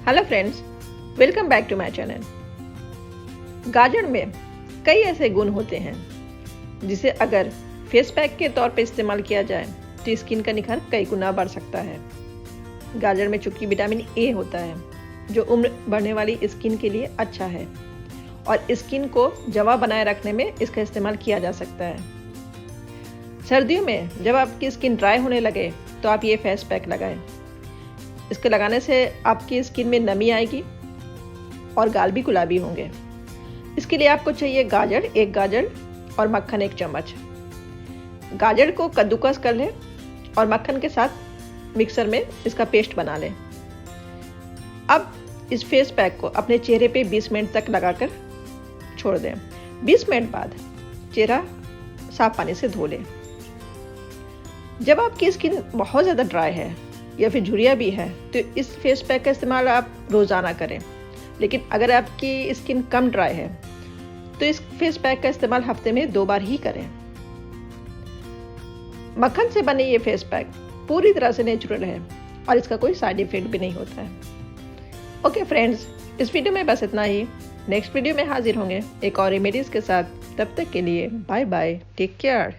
Hello friends, welcome back to my channel. गाजर में कई ऐसे गुण होते हैं जिसे अगर फेस पैक के तौर पर इस्तेमाल किया जाए तो स्किन का निखार कई गुना बढ़ सकता है। गाजर में चूंकि विटामिन ए होता है जो उम्र बढ़ने वाली स्किन के लिए अच्छा है और स्किन को जवा बनाए रखने में इसका इस्तेमाल किया जा सकता है। सर्दियों में जब आपकी स्किन ड्राई होने लगे तो आप ये फेस पैक लगाएं। इसके लगाने से आपकी स्किन में नमी आएगी और गाल भी गुलाबी होंगे। इसके लिए आपको चाहिए गाजर, एक गाजर और मक्खन 1 चम्मच। गाजर को कद्दूकस कर लें और मक्खन के साथ मिक्सर में इसका पेस्ट बना लें। अब इस फेस पैक को अपने चेहरे पे 20 मिनट तक लगाकर छोड़ दें। 20 मिनट बाद चेहरा साफ पानी से धो लें। जब आपकी स्किन बहुत ज़्यादा ड्राई है या फिर झुर्रियाँ भी है तो इस फेस पैक का इस्तेमाल आप रोज़ाना करें। लेकिन अगर आपकी स्किन कम ड्राई है तो इस फेस पैक का इस्तेमाल हफ्ते में 2 बार ही करें। मक्खन से बने ये फेस पैक पूरी तरह से नेचुरल है और इसका कोई साइड इफेक्ट भी नहीं होता है। ओके फ्रेंड्स, इस वीडियो में बस इतना ही। नेक्स्ट वीडियो में हाजिर होंगे एक और रेमेडीज़ के साथ। तब तक के लिए बाय बाय, टेक केयर।